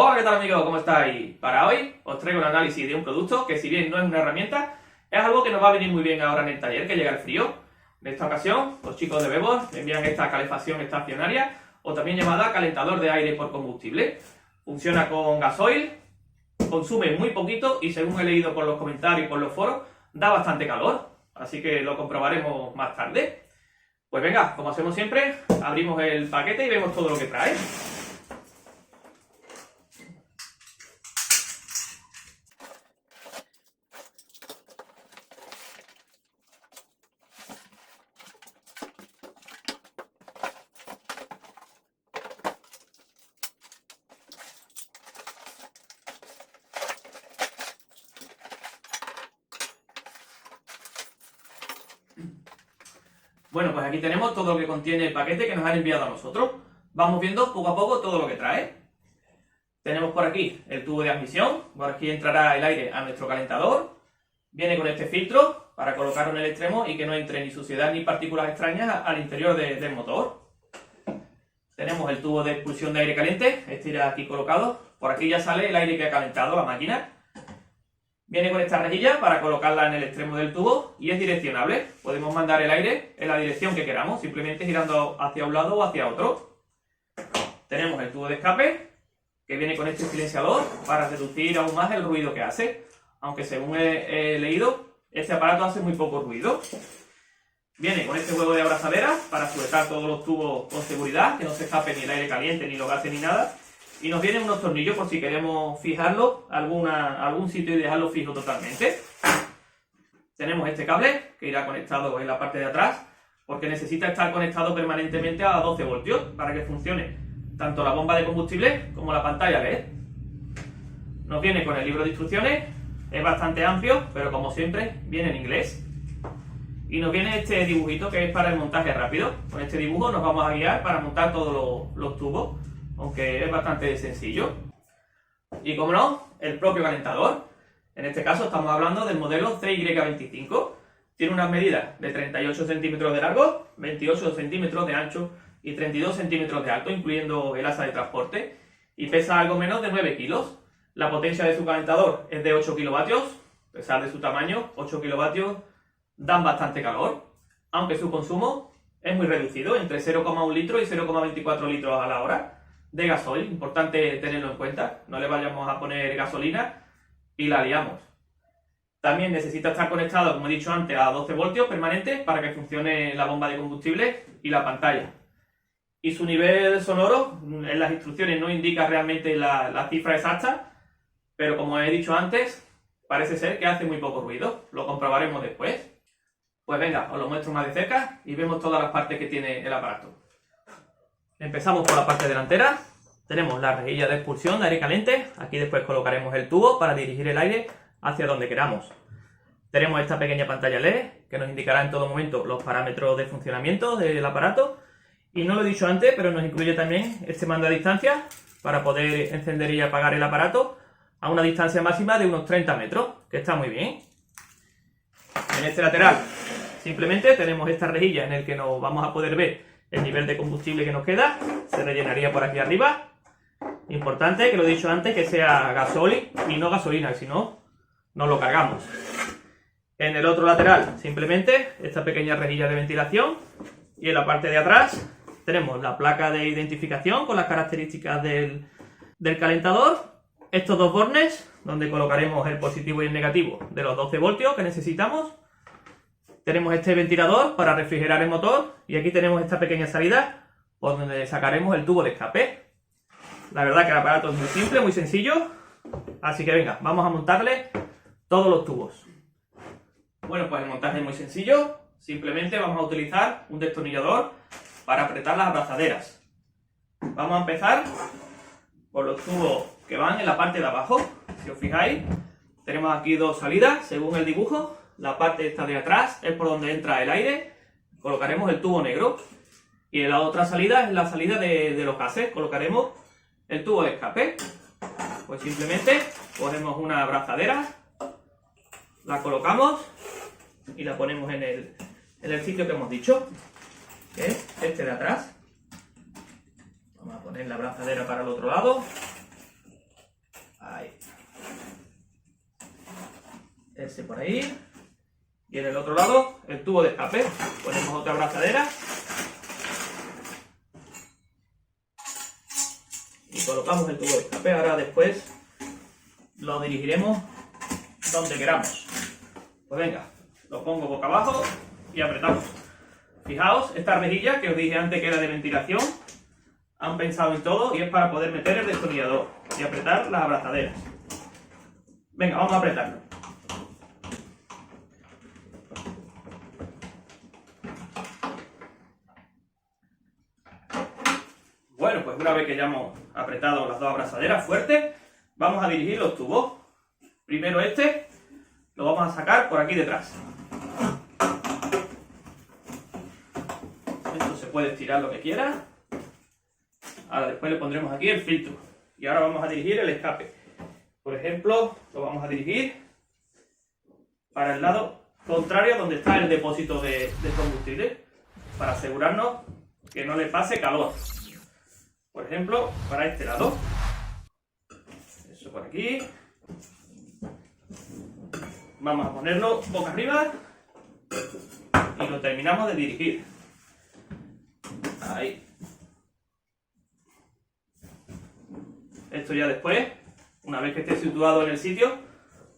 Hola, ¿qué tal amigos? ¿Cómo estáis? Para hoy os traigo un análisis de un producto que, si bien no es una herramienta, es algo que nos va a venir muy bien ahora en el taller, que llega el frío. En esta ocasión, los chicos de Bebor me envían esta calefacción estacionaria, o también llamada calentador de aire por combustible. Funciona con gasoil, consume muy poquito y, según he leído por los comentarios y por los foros, da bastante calor. Así que lo comprobaremos más tarde. Pues venga, como hacemos siempre, abrimos el paquete y vemos todo lo que trae. Bueno, pues aquí tenemos todo lo que contiene el paquete que nos han enviado a nosotros. Vamos viendo poco a poco todo lo que trae. Tenemos por aquí el tubo de admisión. Por aquí entrará el aire a nuestro calentador. Viene con este filtro para colocarlo en el extremo y que no entre ni suciedad ni partículas extrañas al interior del motor. Tenemos el tubo de expulsión de aire caliente. Este irá aquí colocado. Por aquí ya sale el aire que ha calentado la máquina. Viene con esta rejilla para colocarla en el extremo del tubo y es direccionable. Podemos mandar el aire en la dirección que queramos, simplemente girando hacia un lado o hacia otro. Tenemos el tubo de escape, que viene con este silenciador para reducir aún más el ruido que hace. Aunque, según he leído, este aparato hace muy poco ruido. Viene con este huevo de abrazadera para sujetar todos los tubos con seguridad, que no se escape ni el aire caliente, ni los gases, ni nada. Y nos vienen unos tornillos por si queremos fijarlo a algún sitio y dejarlo fijo totalmente. Tenemos este cable que irá conectado en la parte de atrás, porque necesita estar conectado permanentemente a 12 voltios para que funcione tanto la bomba de combustible como la pantalla LED. Nos viene con el libro de instrucciones, es bastante amplio, pero como siempre viene en inglés. Y nos viene este dibujito que es para el montaje rápido. Con este dibujo nos vamos a guiar para montar todos los tubos, aunque es bastante sencillo. Y como no, el propio calentador. En este caso estamos hablando del modelo CY25. Tiene unas medidas de 38 centímetros de largo, 28 centímetros de ancho y 32 centímetros de alto, incluyendo el asa de transporte, y pesa algo menos de 9 kilos. La potencia de su calentador es de 8 kilovatios. A pesar de su tamaño, 8 kilovatios dan bastante calor, aunque su consumo es muy reducido, entre 0,1 litro y 0,24 litros a la hora de gasoil. Importante tenerlo en cuenta, no le vayamos a poner gasolina y la liamos. También necesita estar conectado, como he dicho antes, a 12 voltios permanentes para que funcione la bomba de combustible y la pantalla. Y su nivel sonoro, en las instrucciones no indica realmente la cifra exacta, pero como he dicho antes, parece ser que hace muy poco ruido. Lo comprobaremos después. Pues venga, os lo muestro más de cerca y vemos todas las partes que tiene el aparato. Empezamos por la parte delantera. Tenemos la rejilla de expulsión de aire caliente. Aquí después colocaremos el tubo para dirigir el aire hacia donde queramos. Tenemos esta pequeña pantalla LED que nos indicará en todo momento los parámetros de funcionamiento del aparato. Y no lo he dicho antes, pero nos incluye también este mando a distancia para poder encender y apagar el aparato a una distancia máxima de unos 30 metros, que está muy bien. En este lateral simplemente tenemos esta rejilla en el que nos vamos a poder ver el nivel de combustible que nos queda. Se rellenaría por aquí arriba. Importante, que lo he dicho antes, que sea gasoil y no gasolina, si no, nos lo cargamos. En el otro lateral, simplemente esta pequeña rejilla de ventilación. Y en la parte de atrás tenemos la placa de identificación con las características del calentador. Estos dos bornes, donde colocaremos el positivo y el negativo de los 12 voltios que necesitamos. Tenemos este ventilador para refrigerar el motor y aquí tenemos esta pequeña salida por donde sacaremos el tubo de escape. La verdad que el aparato es muy simple, muy sencillo, así que venga, vamos a montarle todos los tubos. Bueno, pues el montaje es muy sencillo, simplemente vamos a utilizar un destornillador para apretar las abrazaderas. Vamos a empezar por los tubos que van en la parte de abajo. Si os fijáis, tenemos aquí dos salidas según el dibujo. La parte esta de atrás es por donde entra el aire. Colocaremos el tubo negro. Y en la otra salida es la salida de los gases. Colocaremos el tubo de escape. Pues simplemente cogemos una abrazadera, la colocamos y la ponemos en el sitio que hemos dicho, que es este de atrás. Vamos a poner la abrazadera para el otro lado. Ese por ahí. Y en el otro lado, el tubo de escape. Ponemos otra abrazadera. Y colocamos el tubo de escape. Ahora después lo dirigiremos donde queramos. Pues venga, lo pongo boca abajo y apretamos. Fijaos, esta rejilla que os dije antes que era de ventilación, han pensado en todo y es para poder meter el destornillador y apretar las abrazaderas. Venga, vamos a apretarlo. Bueno, pues una vez que ya hemos apretado las dos abrazaderas fuertes, vamos a dirigir los tubos. Primero este lo vamos a sacar por aquí detrás. Esto se puede estirar lo que quiera. Ahora después le pondremos aquí el filtro. Y ahora vamos a dirigir el escape. Por ejemplo, lo vamos a dirigir para el lado contrario donde está el depósito de combustible, para asegurarnos que no le pase calor. Por ejemplo, para este lado. Eso por aquí. Vamos a ponerlo boca arriba y lo terminamos de dirigir. Ahí. Esto ya después, una vez que esté situado en el sitio,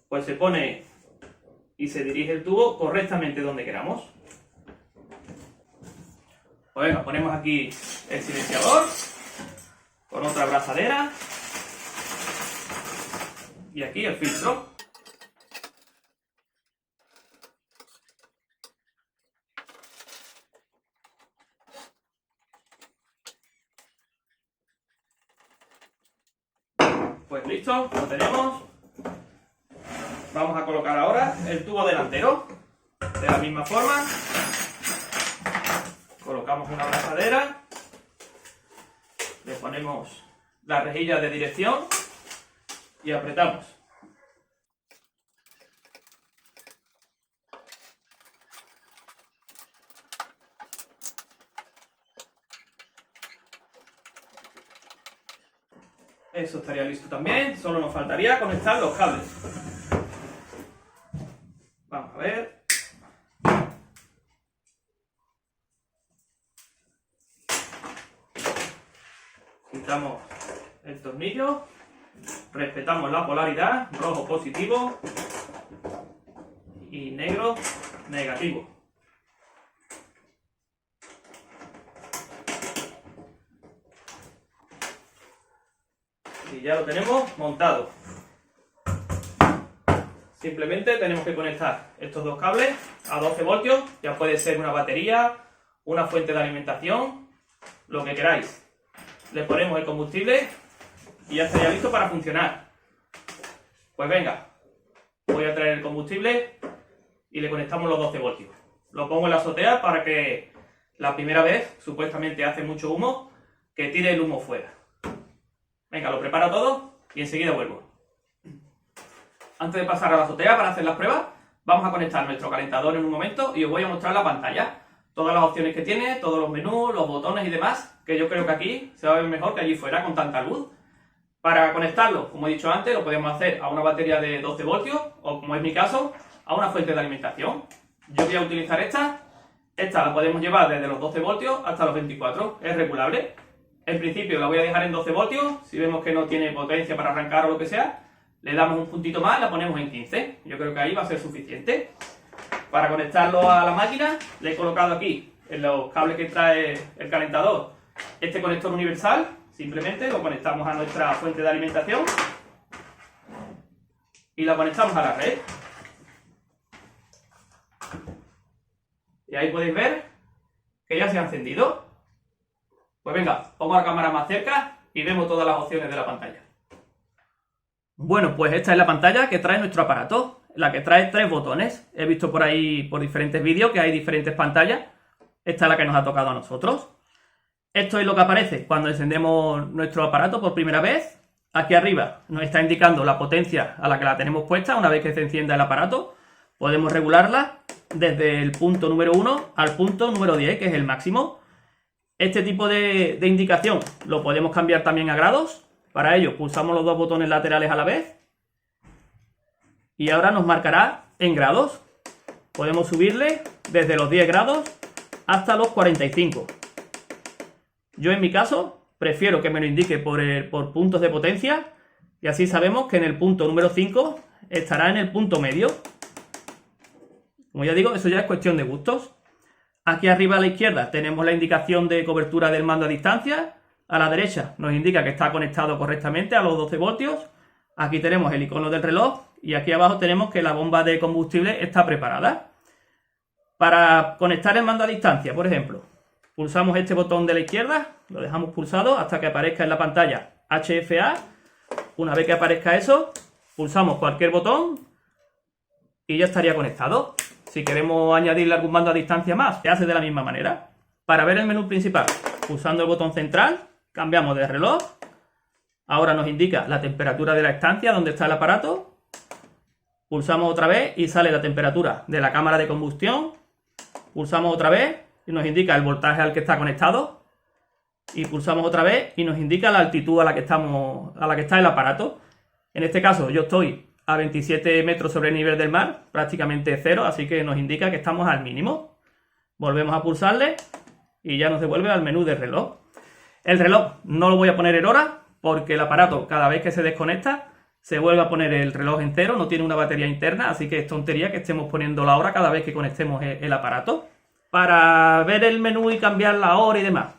pues se pone y se dirige el tubo correctamente donde queramos. Pues venga, ponemos aquí el silenciador con otra abrazadera y aquí el filtro. Pues listo, lo tenemos. Vamos a colocar ahora el tubo delantero. De la misma forma, colocamos una abrazadera, le ponemos la rejilla de dirección y apretamos. Eso estaría listo también, solo nos faltaría conectar los cables. Vamos a ver. Quitamos el tornillo, respetamos la polaridad, rojo positivo y negro negativo. Y ya lo tenemos montado. Simplemente tenemos que conectar estos dos cables a 12 voltios, ya puede ser una batería, una fuente de alimentación, lo que queráis. Le ponemos el combustible y ya estaría listo para funcionar. Pues venga, voy a traer el combustible y le conectamos los 12 voltios. Lo pongo en la azotea para que la primera vez, supuestamente hace mucho humo, que tire el humo fuera. Venga, lo preparo todo y enseguida vuelvo. Antes de pasar a la azotea para hacer las pruebas, vamos a conectar nuestro calentador en un momento y os voy a mostrar la pantalla. Todas las opciones que tiene, todos los menús, los botones y demás, que yo creo que aquí se va a ver mejor que allí fuera con tanta luz. Para conectarlo, como he dicho antes, lo podemos hacer a una batería de 12 voltios o, como es mi caso, a una fuente de alimentación. Yo voy a utilizar esta. Esta la podemos llevar desde los 12 voltios hasta los 24, es regulable. En principio la voy a dejar en 12 voltios, si vemos que no tiene potencia para arrancar o lo que sea, le damos un puntito más, la ponemos en 15. Yo creo que ahí va a ser suficiente. Para conectarlo a la máquina, le he colocado aquí, en los cables que trae el calentador, este conector universal. Simplemente lo conectamos a nuestra fuente de alimentación y lo conectamos a la red. Y ahí podéis ver que ya se ha encendido. Pues venga, pongo la cámara más cerca y vemos todas las opciones de la pantalla. Bueno, pues esta es la pantalla que trae nuestro aparato, la que trae 3 botones. He visto por ahí, por diferentes vídeos, que hay diferentes pantallas. Esta es la que nos ha tocado a nosotros. Esto es lo que aparece cuando encendemos nuestro aparato por primera vez. Aquí arriba nos está indicando la potencia a la que la tenemos puesta. Una vez que se encienda el aparato, podemos regularla desde el punto número 1 al punto número 10, que es el máximo. Este tipo de indicación lo podemos cambiar también a grados. Para ello pulsamos los dos botones laterales a la vez y ahora nos marcará en grados. Podemos subirle desde los 10 grados hasta los 45. Yo en mi caso prefiero que me lo indique por puntos de potencia y así sabemos que en el punto número 5 estará en el punto medio. Como ya digo, eso ya es cuestión de gustos. Aquí arriba a la izquierda tenemos la indicación de cobertura del mando a distancia. A la derecha nos indica que está conectado correctamente a los 12 voltios. Aquí tenemos el icono del reloj y aquí abajo tenemos que la bomba de combustible está preparada. Para conectar el mando a distancia, por ejemplo, pulsamos este botón de la izquierda, lo dejamos pulsado hasta que aparezca en la pantalla HFA. Una vez que aparezca eso, pulsamos cualquier botón y ya estaría conectado. Si queremos añadirle algún mando a distancia más, se hace de la misma manera. Para ver el menú principal, pulsando el botón central, cambiamos de reloj. Ahora nos indica la temperatura de la estancia donde está el aparato. Pulsamos otra vez y sale la temperatura de la cámara de combustión. Pulsamos otra vez y nos indica el voltaje al que está conectado. Y pulsamos otra vez y nos indica la altitud a la que está el aparato. En este caso yo estoy a 27 metros sobre el nivel del mar, prácticamente cero, así que nos indica que estamos al mínimo. Volvemos a pulsarle y ya nos devuelve al menú del reloj. El reloj no lo voy a poner en horas porque el aparato cada vez que se desconecta se vuelve a poner el reloj en cero, no tiene una batería interna, así que es tontería que estemos poniendo la hora cada vez que conectemos el aparato. Para ver el menú y cambiar la hora y demás,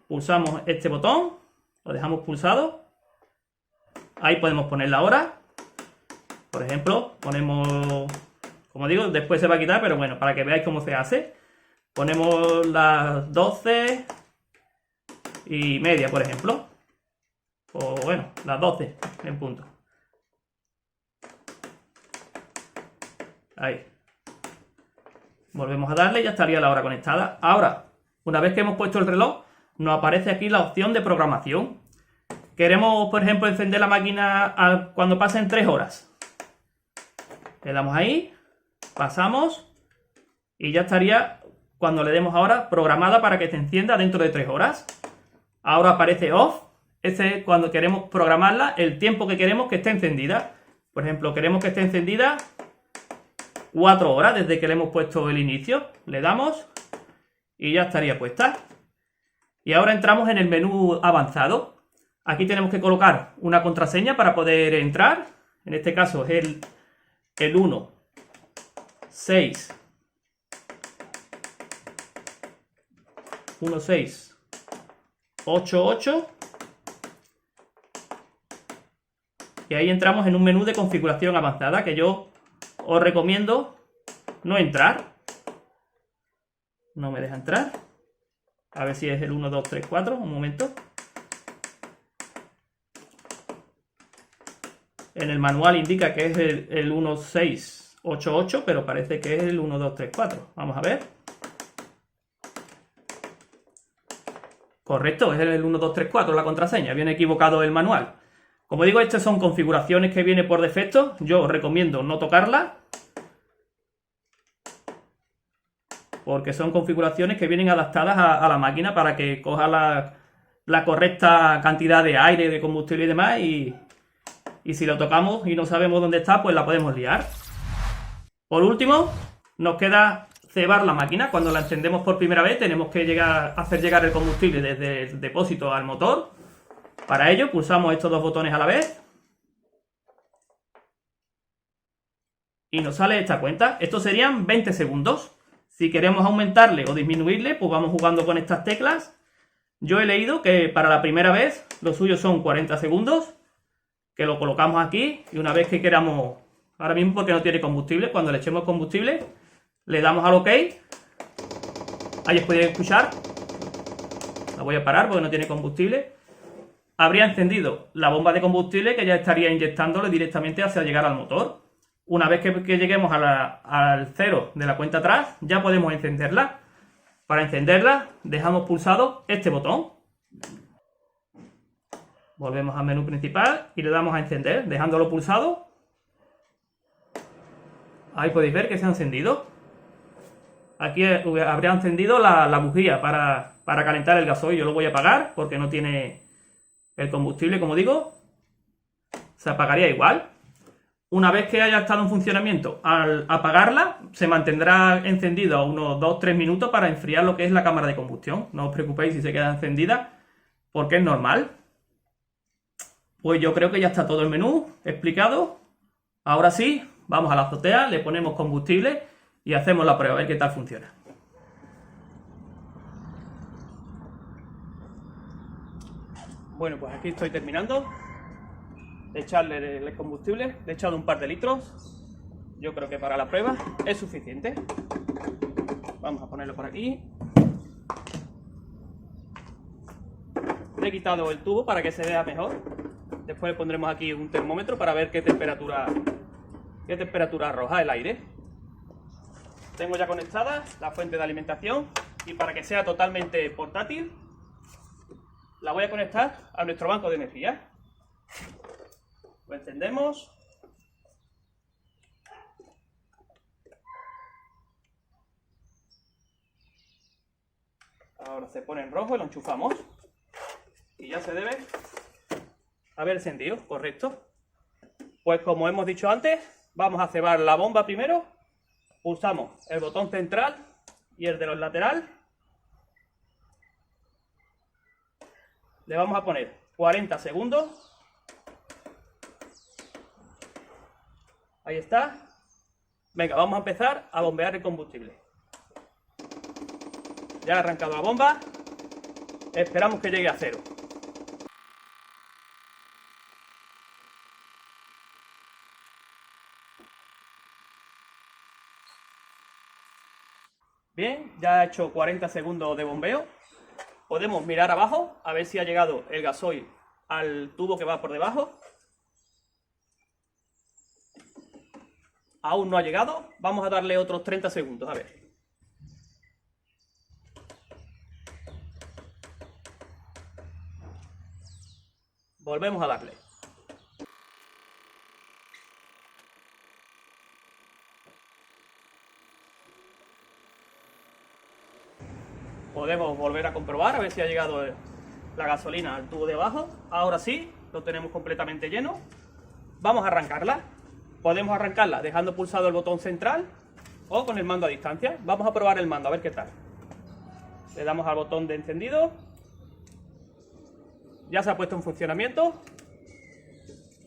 pulsamos este botón, lo dejamos pulsado, ahí podemos poner la hora. Por ejemplo, ponemos, como digo, después se va a quitar, pero bueno, para que veáis cómo se hace, ponemos las 12:30, por ejemplo, o bueno, las 12 en punto. Ahí. Volvemos a darle y ya estaría la hora conectada. Ahora, una vez que hemos puesto el reloj, nos aparece aquí la opción de programación. Queremos, por ejemplo, encender la máquina cuando pasen 3 horas. Le damos ahí, pasamos y ya estaría, cuando le demos ahora, programada para que se encienda dentro de 3 horas. Ahora aparece off. Este es cuando queremos programarla, el tiempo que queremos que esté encendida. Por ejemplo, queremos que esté encendida 4 horas desde que le hemos puesto el inicio. Le damos y ya estaría puesta. Y ahora entramos en el menú avanzado. Aquí tenemos que colocar una contraseña para poder entrar. En este caso es el 1, 6, 1, 6, 8, 8. Y ahí entramos en un menú de configuración avanzada que yo os recomiendo no entrar. No me deja entrar. A ver si es el 1, 2, 3, 4. Un momento. En el manual indica que es el 1688, pero parece que es el 1234. Vamos a ver. Correcto, es el 1234 la contraseña. Viene equivocado el manual. Como digo, estas son configuraciones que vienen por defecto. Yo os recomiendo no tocarlas, porque son configuraciones que vienen adaptadas a la máquina para que coja la correcta cantidad de aire, de combustible y demás. Y si lo tocamos y no sabemos dónde está, pues la podemos liar. Por último, nos queda cebar la máquina. Cuando la encendemos por primera vez, tenemos que hacer llegar el combustible desde el depósito al motor. Para ello, pulsamos estos dos botones a la vez. Y nos sale esta cuenta. Estos serían 20 segundos. Si queremos aumentarle o disminuirle, pues vamos jugando con estas teclas. Yo he leído que para la primera vez, lo suyo son 40 segundos. Que lo colocamos aquí y una vez que queramos, ahora mismo porque no tiene combustible, cuando le echemos combustible, le damos al OK. Ahí os podéis escuchar. La voy a parar porque no tiene combustible. Habría encendido la bomba de combustible que ya estaría inyectándole directamente hacia llegar al motor. Una vez que lleguemos al cero de la cuenta atrás, ya podemos encenderla. Para encenderla, dejamos pulsado este botón. Volvemos al menú principal y le damos a encender, dejándolo pulsado. Ahí podéis ver que se ha encendido. Aquí habría encendido la bujía para calentar el gasoil. Yo lo voy a apagar porque no tiene el combustible, como digo. Se apagaría igual. Una vez que haya estado en funcionamiento, al apagarla, se mantendrá encendida unos 2-3 minutos para enfriar lo que es la cámara de combustión. No os preocupéis si se queda encendida, porque es normal. Pues yo creo que ya está todo el menú explicado. Ahora sí, vamos a la azotea, le ponemos combustible y hacemos la prueba, a ver qué tal funciona. Bueno, pues aquí estoy terminando de echarle el combustible. Le he echado un par de litros. Yo creo que para la prueba es suficiente. Vamos a ponerlo por aquí. Le he quitado el tubo para que se vea mejor. Después le pondremos aquí un termómetro para ver qué temperatura arroja el aire. Tengo ya conectada la fuente de alimentación y para que sea totalmente portátil, la voy a conectar a nuestro banco de energía. Lo encendemos. Ahora se pone en rojo y lo enchufamos. Y ya se debe haber encendido, correcto. Pues como hemos dicho antes, vamos a cebar la bomba primero. Pulsamos el botón central y el de los laterales. Le vamos a poner 40 segundos. Ahí está. Venga, vamos a empezar a bombear el combustible. Ya ha arrancado la bomba. Esperamos que llegue a cero. Bien, ya ha hecho 40 segundos de bombeo. Podemos mirar abajo a ver si ha llegado el gasoil al tubo que va por debajo. Aún no ha llegado. Vamos a darle otros 30 segundos, a ver. Volvemos a darle. Podemos volver a comprobar a ver si ha llegado la gasolina al tubo de abajo. Ahora sí, lo tenemos completamente lleno. Vamos a arrancarla. Podemos arrancarla dejando pulsado el botón central o con el mando a distancia. Vamos a probar el mando, a ver qué tal. Le damos al botón de encendido. Ya se ha puesto en funcionamiento.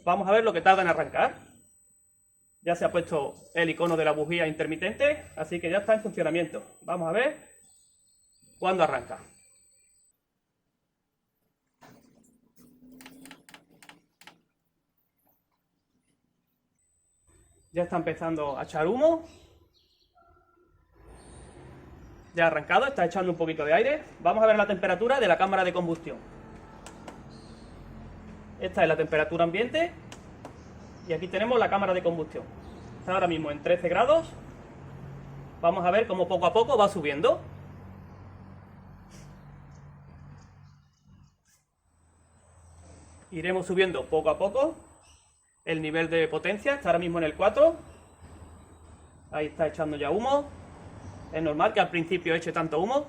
Vamos a ver lo que tarda en arrancar. Ya se ha puesto el icono de la bujía intermitente, así que ya está en funcionamiento. Vamos a ver cuándo arranca. Ya está empezando a echar humo. Ya ha arrancado, está echando un poquito de aire. Vamos a ver la temperatura de la cámara de combustión. Esta es la temperatura ambiente. Y aquí tenemos la cámara de combustión. Está ahora mismo en 13 grados. Vamos a ver cómo poco a poco va subiendo. Iremos subiendo poco a poco el nivel de potencia. Está ahora mismo en el 4. Ahí está echando ya humo. Es normal que al principio eche tanto humo.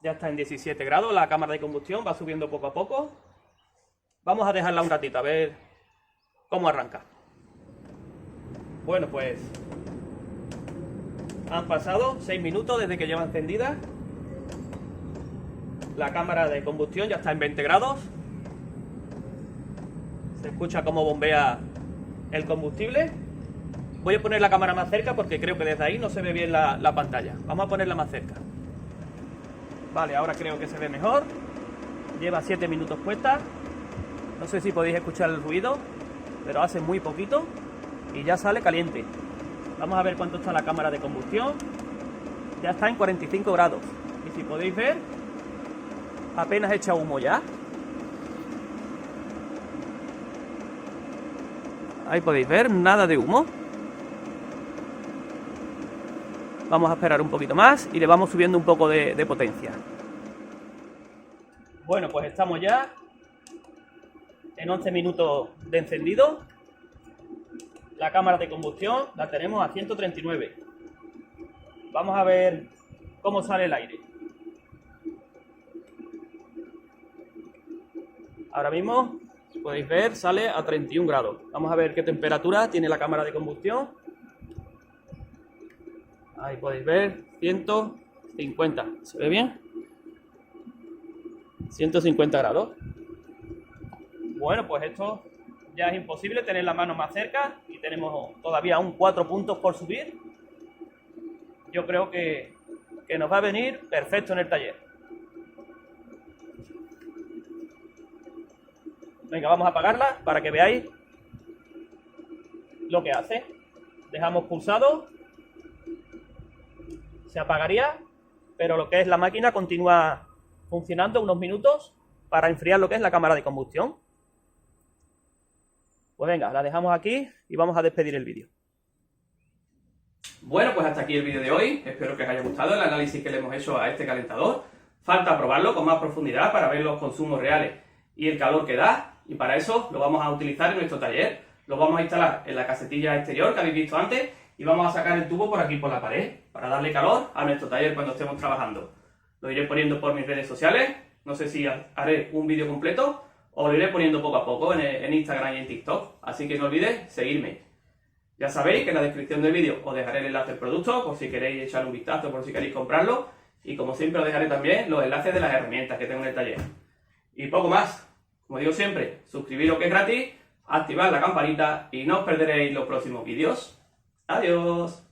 Ya está en 17 grados la cámara de combustión, va subiendo poco a poco. Vamos a dejarla un ratito a ver cómo arranca. Bueno, pues han pasado 6 minutos desde que lleva encendida. La cámara de combustión ya está en 20 grados. Se escucha cómo bombea el combustible. Voy a poner la cámara más cerca porque creo que desde ahí no se ve bien la pantalla. Vamos a ponerla más cerca. Vale, ahora creo que se ve mejor. Lleva 7 minutos puesta. No sé si podéis escuchar el ruido, pero hace muy poquito y ya sale caliente. Vamos a ver cuánto está la cámara de combustión. Ya está en 45 grados. Y si podéis ver, apenas echa humo ya. Ahí podéis ver, nada de humo. Vamos a esperar un poquito más y le vamos subiendo un poco de potencia. Bueno, pues estamos ya en 11 minutos de encendido. la cámara de combustión la tenemos a 139. Vamos a ver cómo sale el aire. Ahora mismo, podéis ver, sale a 31 grados. Vamos a ver qué temperatura tiene la cámara de combustión. Ahí podéis ver, 150. ¿Se ve bien? 150 grados. Bueno, pues esto ya es imposible tener la mano más cerca y tenemos todavía aún 4 puntos por subir. Yo creo que nos va a venir perfecto en el taller. Venga, vamos a apagarla para que veáis lo que hace. Dejamos pulsado. Se apagaría, pero lo que es la máquina continúa funcionando unos minutos para enfriar lo que es la cámara de combustión. Pues venga, la dejamos aquí y vamos a despedir el vídeo. Bueno, pues hasta aquí el vídeo de hoy. Espero que os haya gustado el análisis que le hemos hecho a este calentador. Falta probarlo con más profundidad para ver los consumos reales y el calor que da. Y para eso lo vamos a utilizar en nuestro taller. Lo vamos a instalar en la casetilla exterior que habéis visto antes y vamos a sacar el tubo por aquí por la pared para darle calor a nuestro taller cuando estemos trabajando. Lo iré poniendo por mis redes sociales. No sé si haré un vídeo completo o lo iré poniendo poco a poco en Instagram y en TikTok. Así que no olvidéis seguirme. Ya sabéis que en la descripción del vídeo os dejaré el enlace del producto por si queréis echar un vistazo, por si queréis comprarlo. Y como siempre os dejaré también los enlaces de las herramientas que tengo en el taller. Y poco más. Como digo siempre, suscribiros que es gratis, activad la campanita y no os perderéis los próximos vídeos. ¡Adiós!